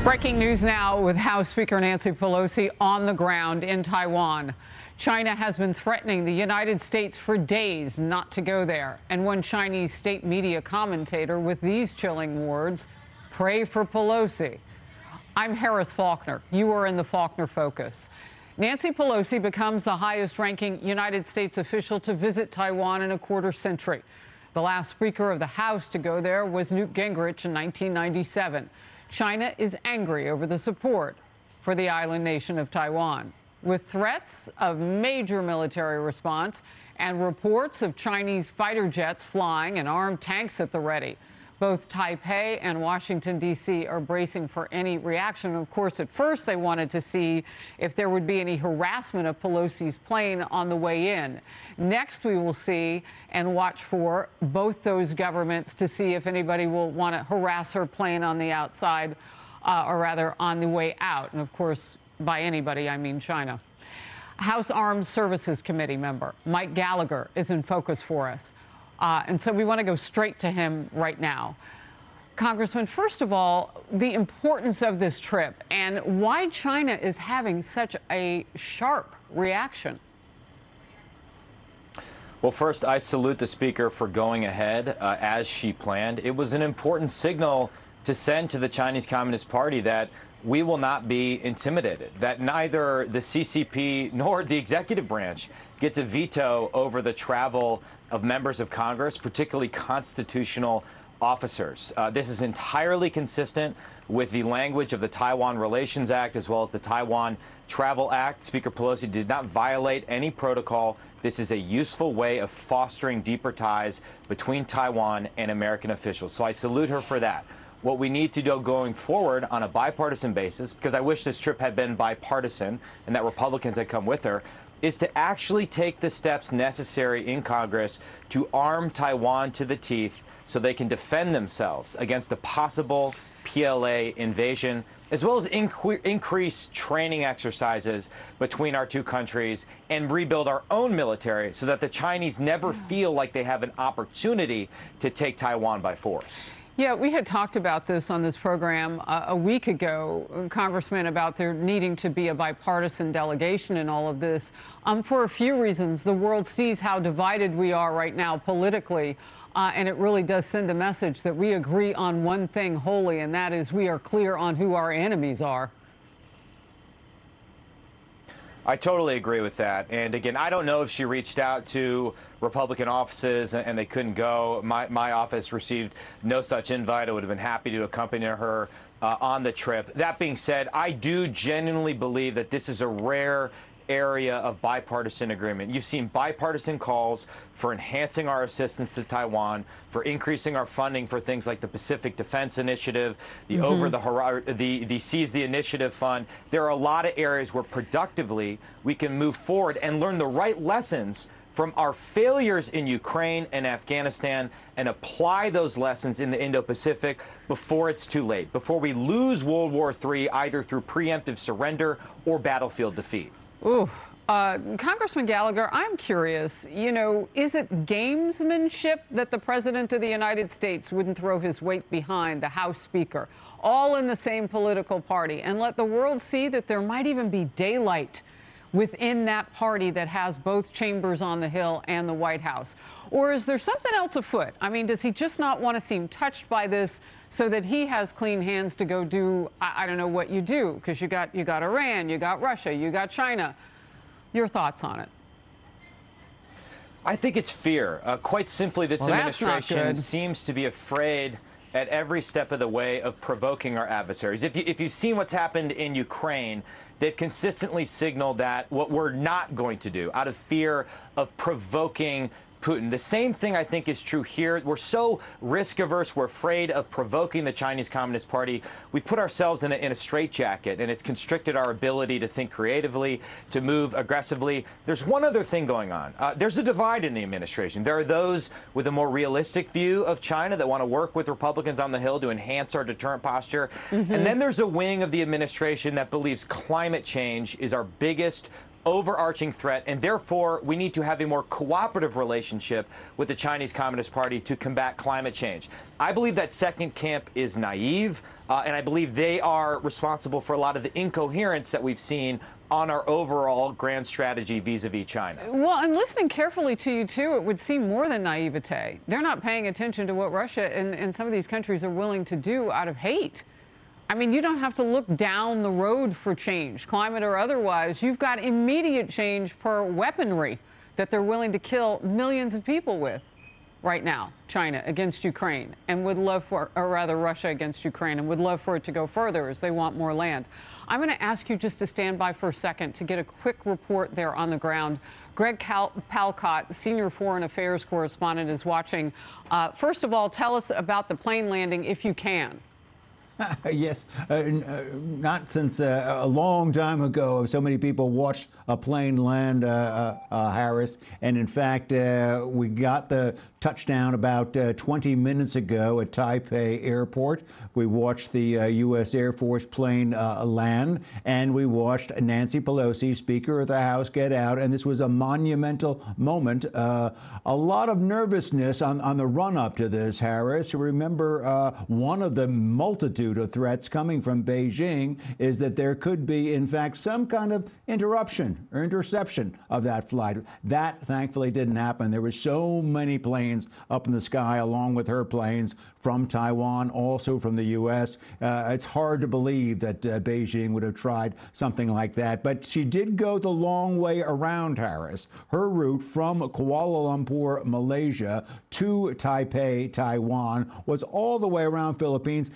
Breaking news now with House Speaker Nancy Pelosi on the ground in Taiwan. China has been threatening the United States for days not to go there. And one Chinese state media commentator with these chilling words, "Pray for Pelosi." I'm Harris Faulkner. You are in the Faulkner Focus. Nancy Pelosi becomes the highest-ranking United States official to visit Taiwan in a quarter century. The last Speaker of the House to go there was Newt Gingrich in 1997. China is angry over the support for the island nation of Taiwan, with threats of major military response and reports of Chinese fighter jets flying and armed tanks at the ready. Both Taipei and Washington, D.C. are bracing for any reaction. Of course, at first they wanted to see if there would be any harassment of Pelosi's plane on the way in. Next, we will see and watch for both those governments to see if anybody will want to harass her plane on the outside, or rather on the way out. And of course, by anybody, I mean China. House Armed Services Committee member Mike Gallagher is in focus for us. And so we want to go straight to him right now. Congressman, first of all, the importance of this trip and why China is having such a sharp reaction. Well, first, I salute the Speaker for going ahead as she planned. It was an important signal to send to the Chinese Communist Party that we will not be intimidated, that neither the CCP nor the executive branch gets a veto over the travel of members of Congress, particularly constitutional officers. This is entirely consistent with the language of the Taiwan Relations Act as well as the Taiwan Travel Act. Speaker Pelosi did not violate any protocol. This is a useful way of fostering deeper ties between Taiwan and American officials. So I salute her for that. What we need to do going forward on a bipartisan basis, because I wish this trip had been bipartisan and that Republicans had come with her, is to actually take the steps necessary in Congress to arm Taiwan to the teeth so they can defend themselves against a possible PLA invasion, as well as increase training exercises between our two countries and rebuild our own military so that the Chinese never feel like they have an opportunity to take Taiwan by force. Yeah, we had talked about this on this program a week ago, Congressman, about there needing to be a bipartisan delegation in all of this for a few reasons. The world sees how divided we are right now politically, and it really does send a message that we agree on one thing wholly, and that is we are clear on who our enemies are. I totally agree with that. And again, I don't know if she reached out to Republican offices and they couldn't go. My office received no such invite. I would have been happy to accompany her on the trip. That being said, I do genuinely believe that this is a rare area of bipartisan agreement. You've seen bipartisan calls for enhancing our assistance to Taiwan, for increasing our funding for things like the Pacific Defense Initiative, the Seize the Initiative Fund. There are a lot of areas where productively we can move forward and learn the right lessons from our failures in Ukraine and Afghanistan and apply those lessons in the Indo-Pacific before it's too late, before we lose World War III either through preemptive surrender or battlefield defeat. Ooh, Congressman Gallagher, I'm curious, you know, is it gamesmanship that the President of the United States wouldn't throw his weight behind the House Speaker, all in the same political party, and let the world see that there might even be daylight within that party that has both chambers on the Hill and the White House? Or is there something else afoot? I mean, does he just not want to seem touched by this so that he has clean hands to go do, I don't know what you do, because you got Iran, you got Russia, you got China. Your thoughts on it? I think it's fear. Quite simply, this administration seems to be afraid at every step of the way of provoking our adversaries. If you've seen what's happened in Ukraine, they've consistently signaled that what we're not going to do out of fear of provoking Putin. The same thing, I think, is true here. We're so risk-averse. We're afraid of provoking the Chinese Communist Party. We've put ourselves in a straitjacket, and it's constricted our ability to think creatively, to move aggressively. There's one other thing going on. There's a divide in the administration. There are those with a more realistic view of China that want to work with Republicans on the Hill to enhance our deterrent posture. And then there's a wing of the administration that believes climate change is our biggest overarching threat, and therefore we need to have a more cooperative relationship with the Chinese Communist Party to combat climate change. I believe that second camp is naive, and I believe they are responsible for a lot of the incoherence that we've seen on our overall grand strategy vis-a-vis China. Well, and listening carefully to you, too, it would seem more than naivete. They're not paying attention to what Russia and some of these countries are willing to do out of hate. I mean, you don't have to look down the road for change, climate or otherwise. You've got immediate change per weaponry that they're willing to kill millions of people with right now, China against Ukraine, and would love for, or rather Russia against Ukraine, and would love for it to go further as they want more land. I'm going to ask you just to stand by for a second to get a quick report there on the ground. Greg Palcott, senior foreign affairs correspondent, is watching. First of all, tell us about the plane landing, if you can. Yes, not since a long time ago have so many people watched a plane land, Harris. And in fact, we got the touchdown about 20 minutes ago at Taipei Airport. We watched the U.S. Air Force plane land, and we watched Nancy Pelosi, Speaker of the House, get out. And this was a monumental moment. A lot of nervousness on the run-up to this, Harris. Remember, one of the multitude of threats coming from Beijing is that there could be, in fact, some kind of interruption or interception of that flight. That, thankfully, didn't happen. There were so many planes up in the sky, along with her planes from Taiwan, also from the U.S. It's hard to believe that Beijing would have tried something like that. But she did go the long way around, Harris. Her route from Kuala Lumpur, Malaysia, to Taipei, Taiwan, was all the way around Philippines,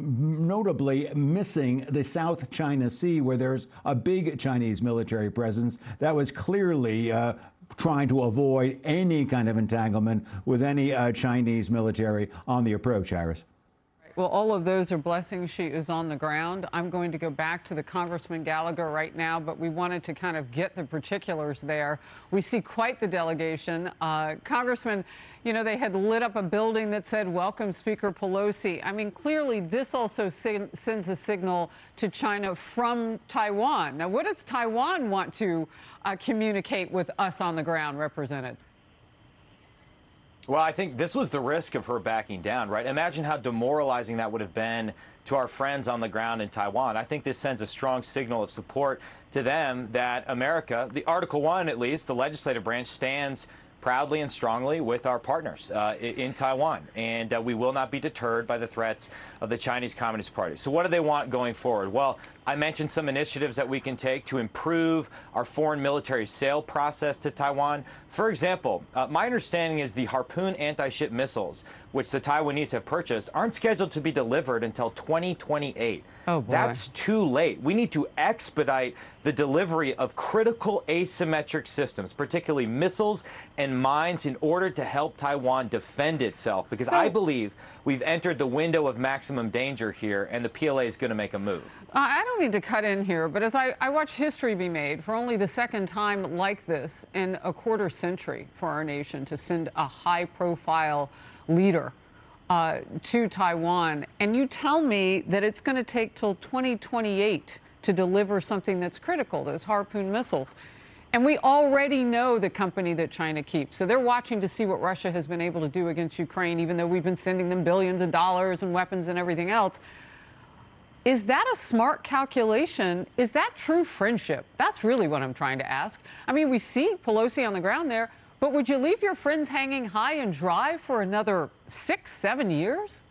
notably missing the South China Sea, where there's a big Chinese military presence. That was clearly trying to avoid any kind of entanglement with any Chinese military on the approach, Harris. Well, all of those are blessings. She is on the ground. I'm going to go back to the Congressman Gallagher right now, but we wanted to kind of get the particulars there. We see quite the delegation. Congressman, you know, they had lit up a building that said, "Welcome, Speaker Pelosi." I mean, clearly this also sends a signal to China from Taiwan. Now, what does Taiwan want to communicate with us on the ground, represented? Well, I think this was the risk of her backing down, right? Imagine how demoralizing that would have been to our friends on the ground in Taiwan. I think this sends a strong signal of support to them that America, the Article 1 at least, the legislative branch, stands proudly and strongly with our partners in Taiwan, and we will not be deterred by the threats of the Chinese Communist Party. So what do they want going forward? Well, I mentioned some initiatives that we can take to improve our foreign military sale process to Taiwan. For example, my understanding is the Harpoon anti-ship missiles, which the Taiwanese have purchased, aren't scheduled to be delivered until 2028. Oh, boy. That's too late. We need to expedite the delivery of critical asymmetric systems, particularly missiles and mines, in order to help Taiwan defend itself, because I believe we've entered the window of maximum danger here, and the PLA is going to make a move. I don't need to cut in here, but as I watch history be made for only the second time like this in a quarter century for our nation, to send a high-profile leader to Taiwan, and you tell me that it's going to take till 2028 to deliver something that's critical, those Harpoon missiles. And we already know the company that China keeps. So they're watching to see what Russia has been able to do against Ukraine, even though we've been sending them billions of dollars and weapons and everything else. Is that a smart calculation? Is that true friendship? That's really what I'm trying to ask. I mean, we see Pelosi on the ground there, but would you leave your friends hanging high and dry for another 6, 7 years?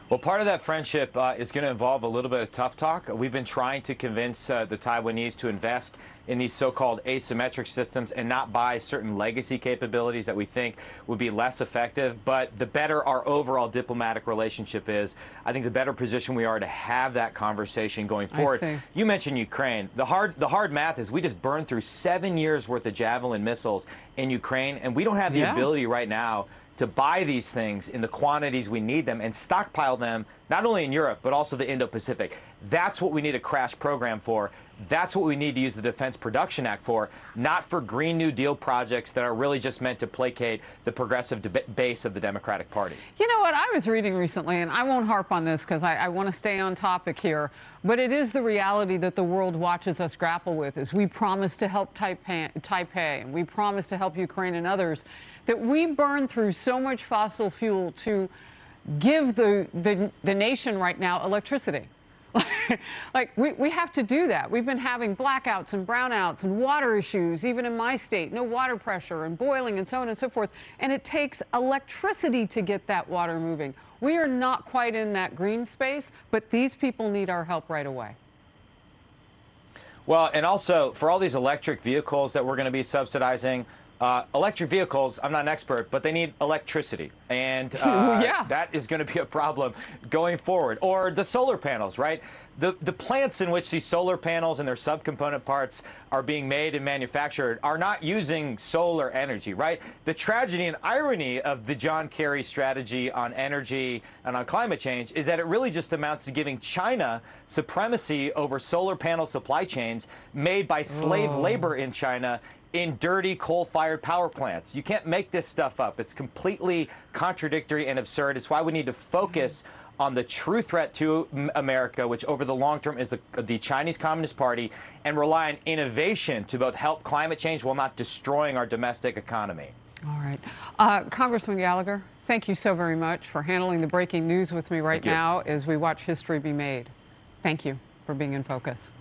Well, part of that friendship is going to involve a little bit of tough talk. We've been trying to convince the Taiwanese to invest in these so-called asymmetric systems and not buy certain legacy capabilities that we think would be less effective. But the better our overall diplomatic relationship is, I think the better position we are to have that conversation going forward. You mentioned Ukraine. The hard math is we just burned through 7 years worth of Javelin missiles in Ukraine, and we don't have the ability right now to buy these things in the quantities we need them and stockpile them, not only in Europe, but also the Indo-Pacific. That's what we need a crash program for. That's what we need to use the Defense Production Act for, not for Green New Deal projects that are really just meant to placate the progressive base of the Democratic Party. You know what? I was reading recently, and I won't harp on this because I want to stay on topic here, but it is the reality that the world watches us grapple with. Is we promise to help Taipei, and we promise to help Ukraine and others, that we burn through so much fossil fuel to give the nation right now electricity. Like, we have to do that. We've been having blackouts and brownouts and water issues, even in my state, no water pressure and boiling and so on and so forth. And it takes electricity to get that water moving. We are not quite in that green space, but these people need our help right away. Well, and also for all these electric vehicles that we're going to be subsidizing, electric vehicles, I'm not an expert, but they need electricity. And yeah, that is going to be a problem going forward. Or the solar panels, right? The plants in which these solar panels and their subcomponent parts are being made and manufactured are not using solar energy, right? The tragedy and irony of the John Kerry strategy on energy and on climate change is that it really just amounts to giving China supremacy over solar panel supply chains made by slave labor in China in dirty coal-fired power plants. You can't make this stuff up. It's completely contradictory and absurd. It's why we need to focus on the true threat to America, which over the long term is the Chinese Communist Party, and rely on innovation to both help climate change while not destroying our domestic economy. All right. Congressman Gallagher, thank you so very much for handling the breaking news with me right now as we watch history be made. Thank you for being in focus.